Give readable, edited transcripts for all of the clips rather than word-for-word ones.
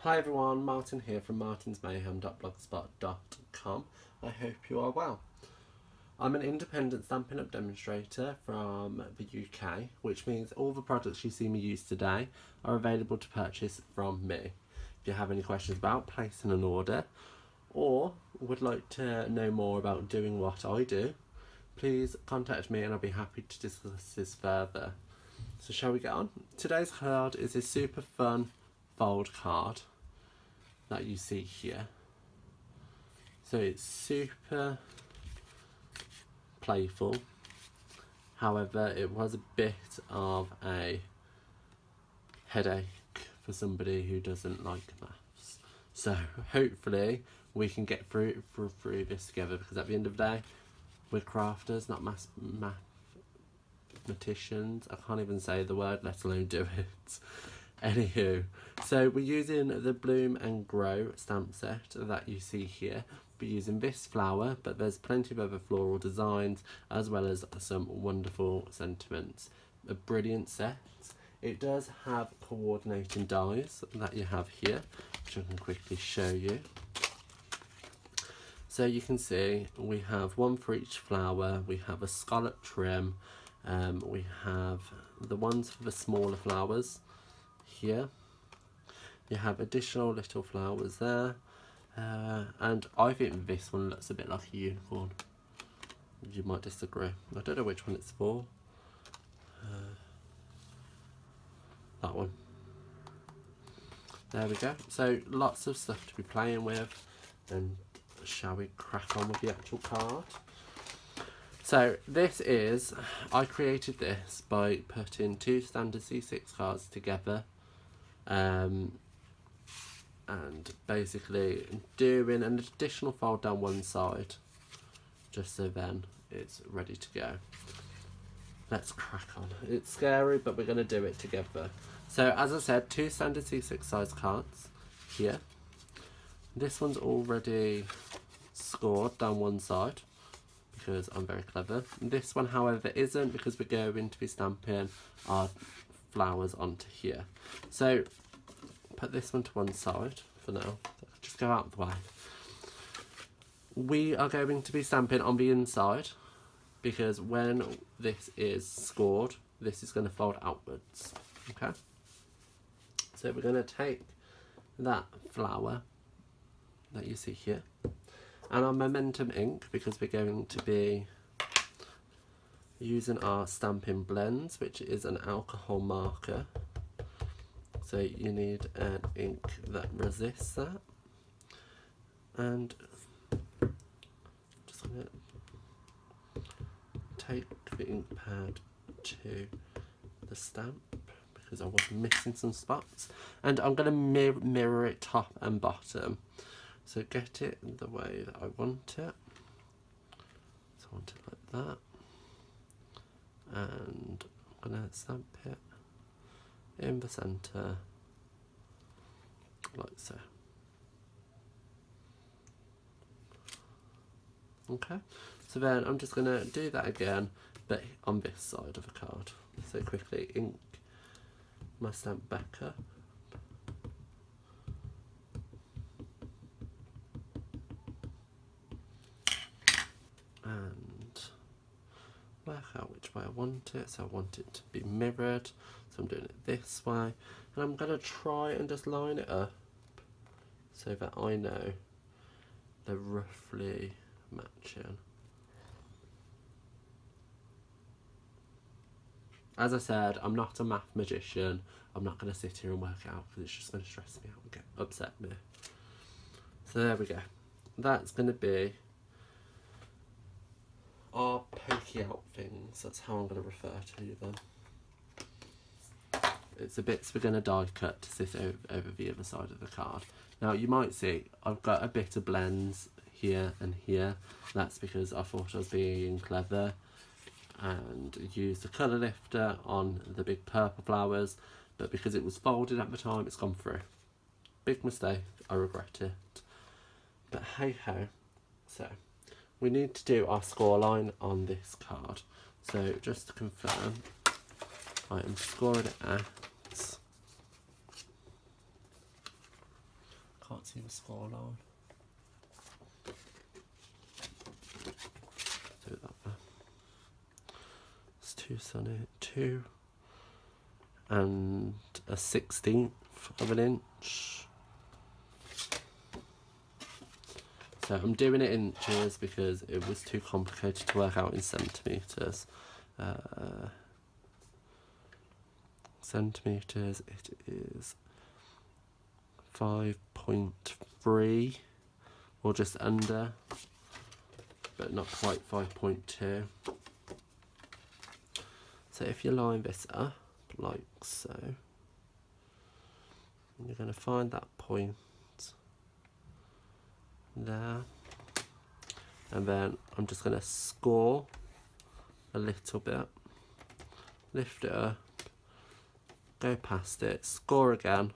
Hi everyone, Martin here from martinsmayhem.blogspot.com. I hope you are well. I'm an independent Stampin' Up demonstrator from the UK, which means all the products you see me use today are available to purchase from me. If you have any questions about placing an order or would like to know more about doing what I do, please contact me and I'll be happy to discuss this further. So shall we get on? Today's card is a super fun fold card that you see here. So it's super playful, however it was a bit of a headache for somebody who doesn't like maths. So hopefully we can get through this together, because at the end of the day we're crafters, not mathematicians. I can't even say the word, let alone do it. Anywho, so we're using the Bloom and Grow stamp set that you see here. We're using this flower, but there's plenty of other floral designs as well as some wonderful sentiments. A brilliant set. It does have coordinating dies that you have here, which I can quickly show you. So you can see we have one for each flower, we have a scallop trim, we have the ones for the smaller flowers here, you have additional little flowers there, and I think this one looks a bit like a unicorn. You might disagree. I don't know which one it's for. That one. There we go. So lots of stuff to be playing with, and shall we crack on with the actual card? So this is, I created this by putting two standard C6 cards together, and basically doing an additional fold down one side, just so then it's ready to go. Let's crack on. It's scary, but we're going to do it together. So as I said, two standard C6 size cards here. This one's already scored down one side because I'm very clever. This one, however, isn't, because we're going to be stamping our flowers onto here. So put this one to one side for now. Just go out of the way. We are going to be stamping on the inside, because when this is scored, this is going to fold outwards. Okay? So we're going to take that flower that you see here, and our momentum ink, because we're going to be using our Stampin' Blends, which is an alcohol marker. So you need an ink that resists that. And just going to take the ink pad to the stamp, because I was missing some spots. And I'm going to mirror it top and bottom. So get it the way that I want it. So I want it like that. And I'm going to stamp it in the centre, like so. Okay, so then I'm just going to do that again, but on this side of the card. So quickly ink my stamp back up. And work out which way I want it. So I want it to be mirrored, so I'm doing it this way, and I'm going to try and just line it up so that I know they're roughly matching. As I said, I'm not a math magician. I'm not going to sit here and work it out, because it's just going to stress me out and upset me. So there we go. That's going to be our pokey out things. That's how I'm going to refer to them. It's the bits we're going to die cut to sit over the other side of the card. Now you might see I've got a bit of blends here and here. That's because I thought I was being clever and used the colour lifter on the big purple flowers, but because it was folded at the time, it's gone through. Big mistake, I regret it. But hey ho. So we need to do our scoreline on this card. So just to confirm, I am scoring it at Can't see the score line. Do that there. It's 2 sunny, 2 and a 1/16 of an inch. So I'm doing it in inches because it was too complicated to work out in centimetres. Centimetres, it is 5.3 or just under, but not quite 5.2. So if you line this up like so, you're going to find that point there, and then I'm just going to score a little bit, lift it up, go past it, score again,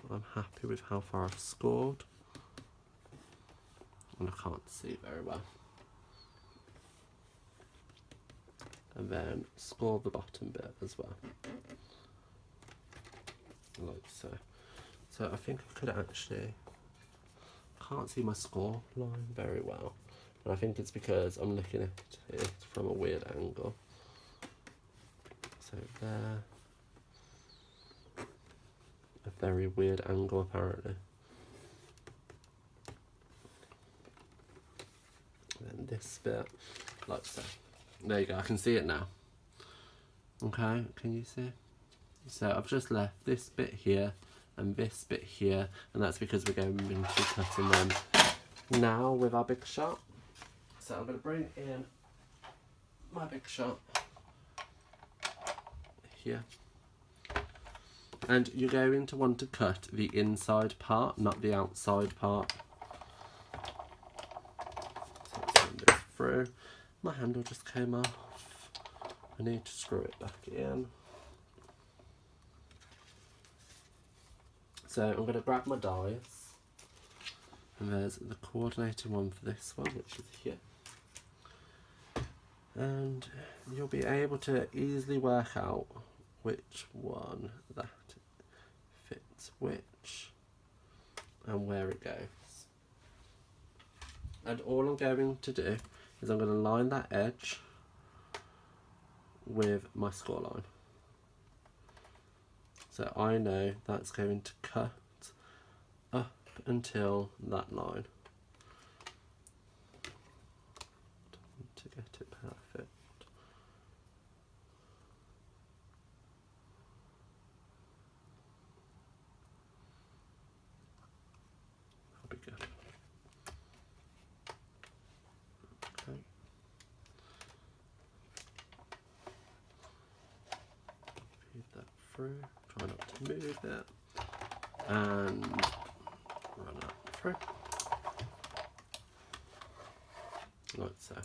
I'm happy with how far I've scored, and I can't see very well, and then score the bottom bit as well, like so. So I think I could actually, can't see my score line very well, and I think it's because I'm looking at it from a weird angle. So there, a very weird angle apparently. And then this bit, like so. There you go, I can see it now. Okay, can you see? So I've just left this bit here and this bit here, and that's because we're going into cutting them now with our big shot. So I'm going to bring in my big shot here, and you're going to want to cut the inside part, not the outside part. So let's send this through. My handle just came off. I need to screw it back in. So I'm going to grab my dies, and there's the coordinating one for this one, which is here. And you'll be able to easily work out which one that fits which and where it goes. And all I'm going to do is I'm going to line that edge with my score line. So I know that's going to cut up until that line. To get it perfect. That'll be good. Okay. Feed that through. Try not to move it, and run that through, like so.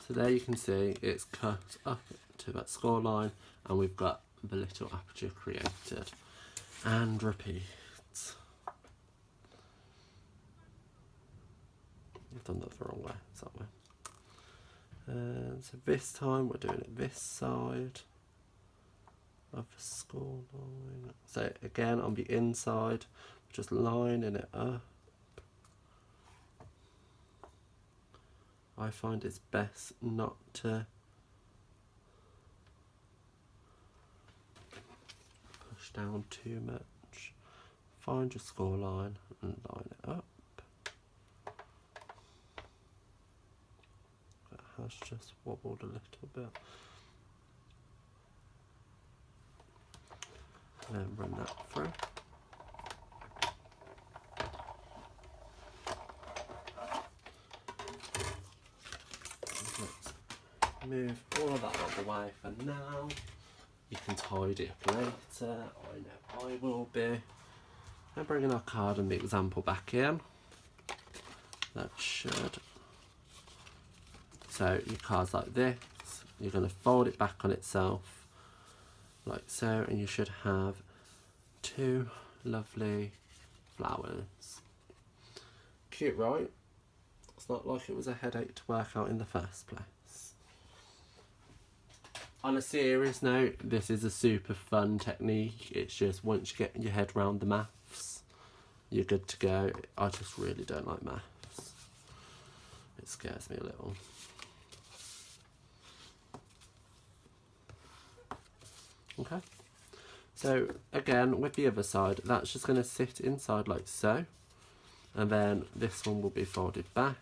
So there you can see it's cut up to that score line, and we've got the little aperture created. And repeat. I've done that the wrong way, it's that way. And so this time we're doing it this side of the score line. So again on the inside, just lining it up. I find it's best not to push down too much. Find your score line and line it up. It has just wobbled a little bit. And then run that through. Let's move all of that out of the way for now. You can tidy up later, I know I will be. And bringing our card and the example back in. That should. So your card's like this, you're going to fold it back on itself like so, and you should have 2 lovely flowers. Cute, right? It's not like it was a headache to work out in the first place. On a serious note, this is a super fun technique. It's just once you get your head around the maths, you're good to go. I just really don't like maths. It scares me a little. Okay. So again, with the other side, that's just going to sit inside like so. And then this one will be folded back.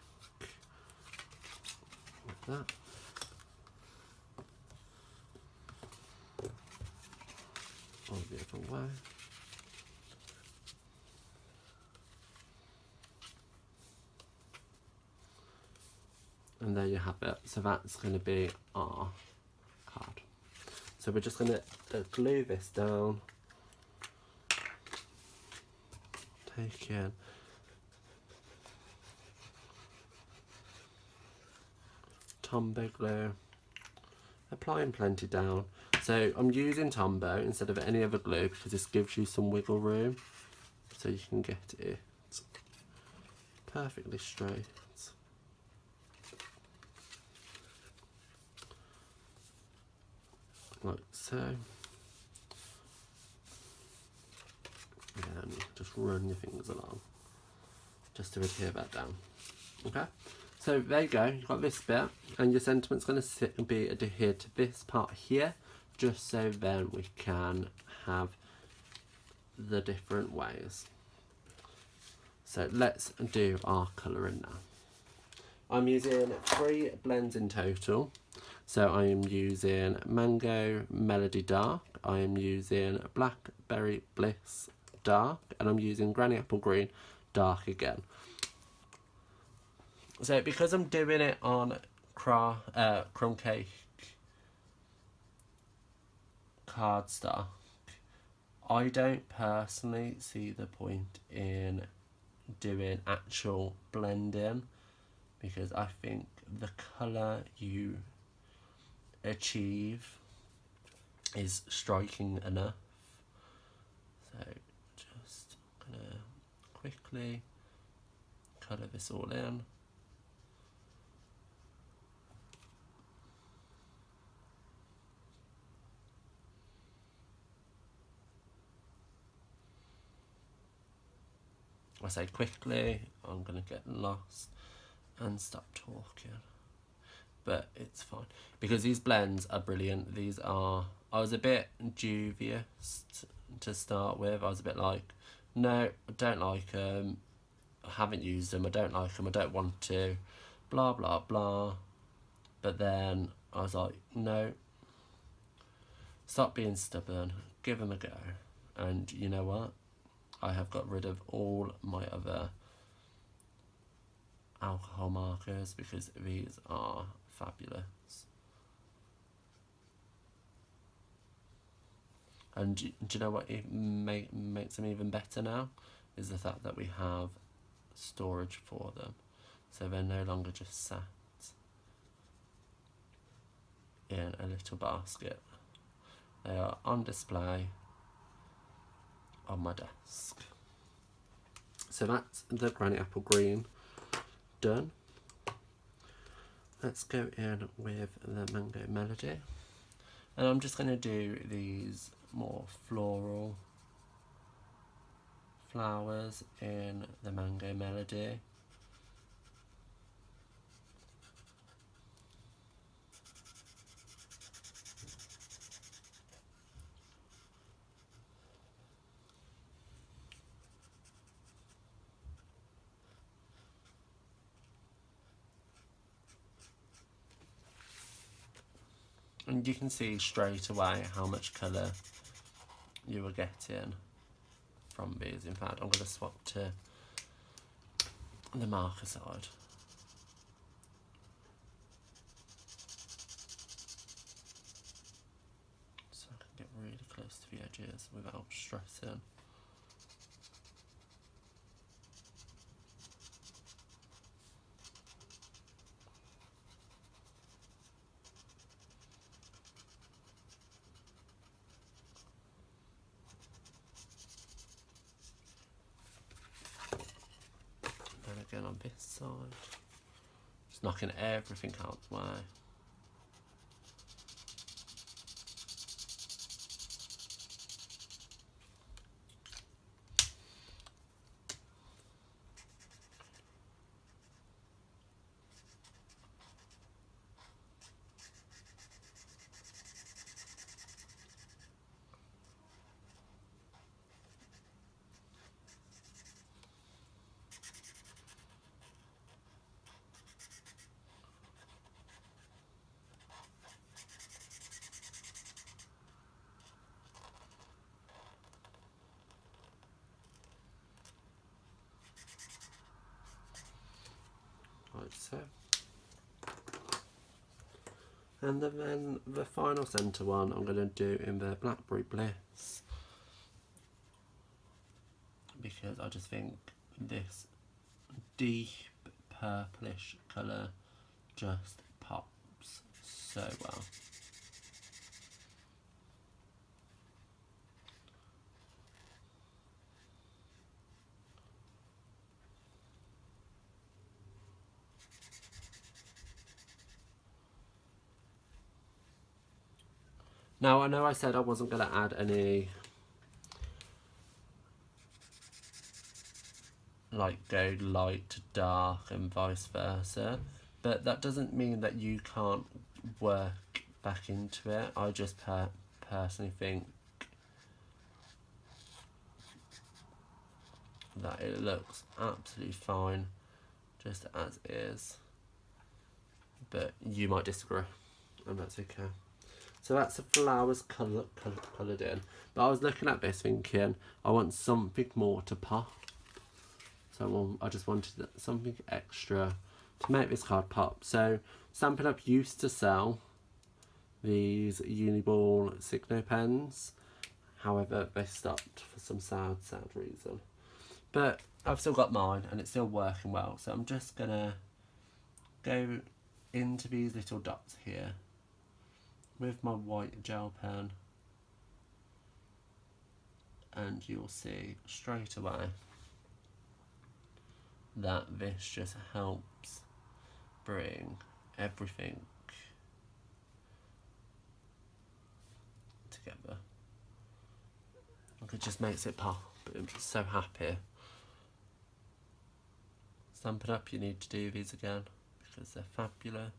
Like that. Or the other way. And there you have it. So that's going to be our card. So we're just going to glue this down. Take in Tombow glue. Applying plenty down. So I'm using Tombow instead of any other glue because this gives you some wiggle room. So you can get it perfectly straight. Like so. And just run your fingers along just to adhere that down. Okay, so there you go, you've got this bit, and your sentiment's going to sit and be adhered to this part here, just so then we can have the different ways. So let's do our colouring now. I'm using 3 blends in total. So I am using Mango Melody Dark, I am using Blackberry Bliss Dark, and I'm using Granny Apple Green Dark again. So because I'm doing it on crumb cake cardstock, I don't personally see the point in doing actual blending, because I think the colour you achieve is striking enough. So just gonna quickly colour this all in. I say quickly, I'm gonna get lost and stop talking. But it's fine because these blends are brilliant. These are, I was a bit dubious to start with. I was a bit like, no, I don't like them, I haven't used them, I don't like them, I don't want to, blah blah blah. But then I was like, no, stop being stubborn, give them a go. And you know what, I have got rid of all my other alcohol markers because these are fabulous. And do you know what makes them even better now? Is the fact that we have storage for them. So they're no longer just sat in a little basket. They are on display on my desk. So that's the Granny Apple Green done. Let's go in with the Mango Melody, and I'm just going to do these more floral flowers in the Mango Melody. And you can see straight away how much colour you were getting from these. In fact, I'm going to swap to the marker side. So I can get really close to the edges without stressing. Again on this side, just knocking everything out the way. And then the final centre one I'm going to do in the Blackberry Bliss, because I just think this deep purplish colour just pops so well. Now I know I said I wasn't going to add any like go light to dark and vice versa, but that doesn't mean that you can't work back into it. I just personally think that it looks absolutely fine just as is, but you might disagree, and that's okay. So that's the flowers coloured in. But I was looking at this thinking, I want something more to pop. So I just wanted something extra to make this card pop. So Stampin' Up used to sell these Uniball Signo pens. However, they stopped for some sad reason. But I've still got mine and it's still working well. So I'm just going to go into these little dots here with my white gel pen, and you'll see straight away that this just helps bring everything together. Like, it just makes it pop. I'm so happy. Stampin' Up, you need to do these again because they're fabulous.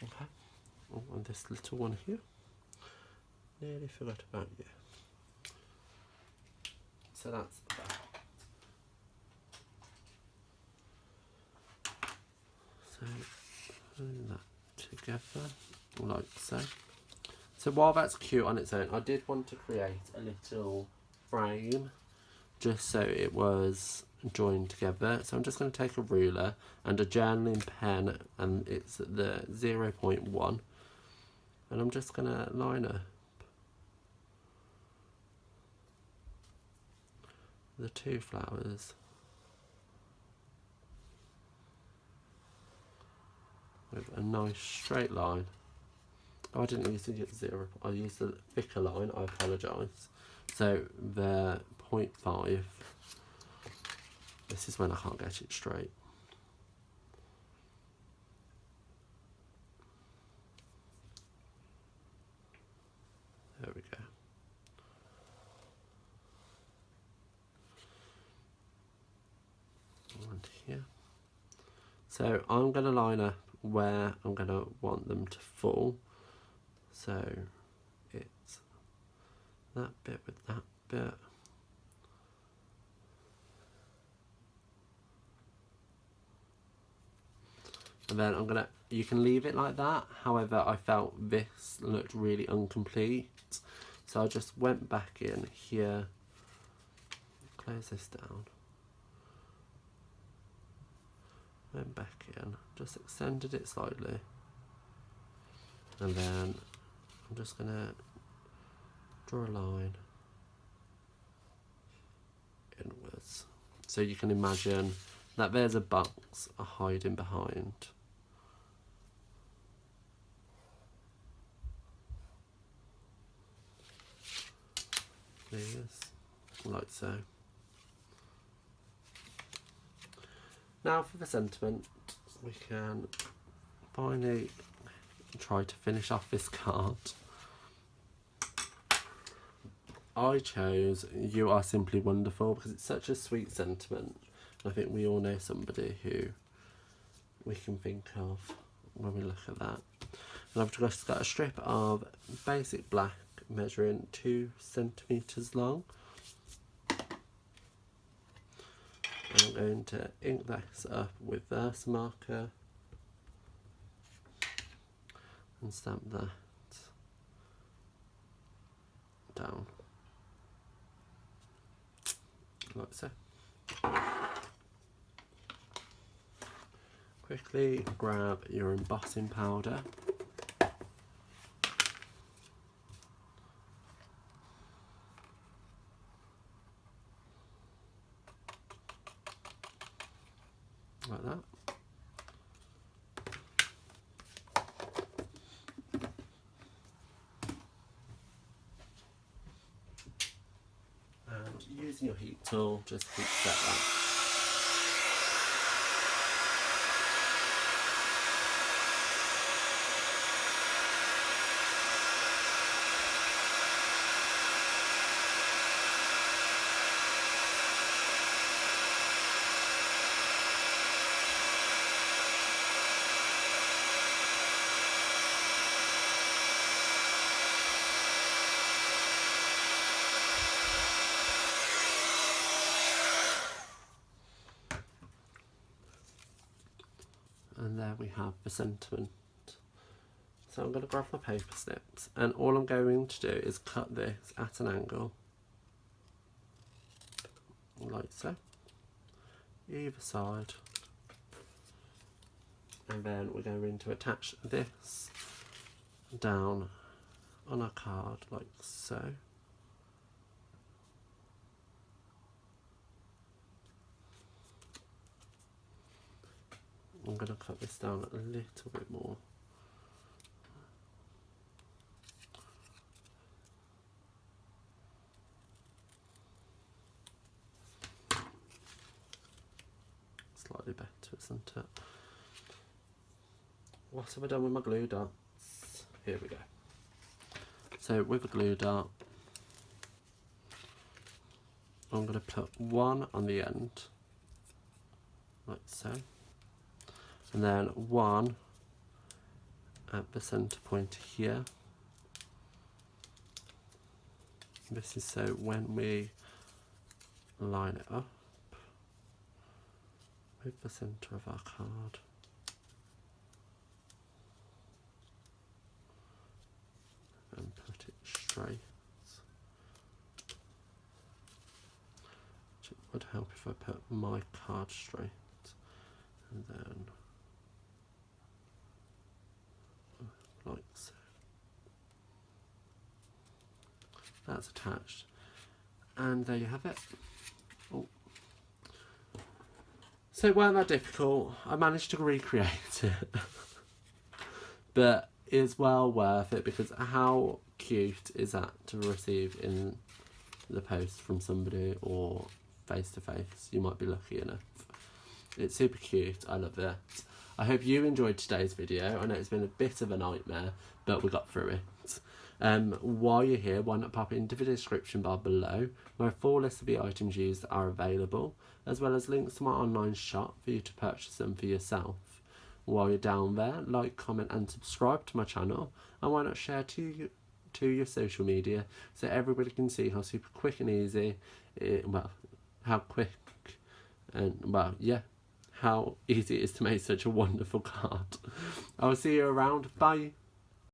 Okay, oh, and this little one here, nearly forgot about you. So that's that. So putting that together like so. So while that's cute on its own, I did want to create a little frame just so it was joined together. So I'm just going to take a ruler and a journaling pen, and it's the 0.1, and I'm just going to line up the two flowers with a nice straight line. Oh, I didn't use the 0, I used the thicker line, I apologise. So the 0.5, this is when I can't get it straight. There we go. And here. So I'm going to line up where I'm going to want them to fall. So it's that bit with that bit. And then I'm gonna, you can leave it like that. However, I felt this looked really incomplete. So I just went back in here, close this down, went back in, just extended it slightly. And then I'm just gonna draw a line inwards. So you can imagine that there's a box hiding behind. Like so. Now for the sentiment, we can finally try to finish off this card. I chose "You Are Simply Wonderful" because it's such a sweet sentiment. I think we all know somebody who we can think of when we look at that. And I've just got a strip of basic black measuring 2 centimetres long. And I'm going to ink this up with Versamarker and stamp that down. like so. Quickly grab your embossing powder. Like that. And using your heat tool, just heat set that. And there we have the sentiment. So I'm going to grab my paper snips, and all I'm going to do is cut this at an angle, like so, either side, and then we're going to attach this down on our card like so. I'm going to cut this down a little bit more. Slightly better, isn't it? What have I done with my glue dots? Here we go. So with a glue dot, I'm going to put one on the end, like so. And then one at the centre point here. This is so when we line it up with the centre of our card, and put it straight. It would help if I put my card straight, and then like so. That's attached, and there you have it. Oh. So it weren't that difficult. I managed to recreate it, but it's well worth it, because how cute is that to receive in the post from somebody or face to face? You might be lucky enough. It's super cute. I love it. I hope you enjoyed today's video. I know it's been a bit of a nightmare, but we got through it. While you're here, why not pop into the description bar below, where a full list of the items used are available, as well as links to my online shop for you to purchase them for yourself. While you're down there, like, comment and subscribe to my channel, and why not share to your social media so everybody can see how super quick and easy, how easy it is to make such a wonderful card. I'll see you around. Bye.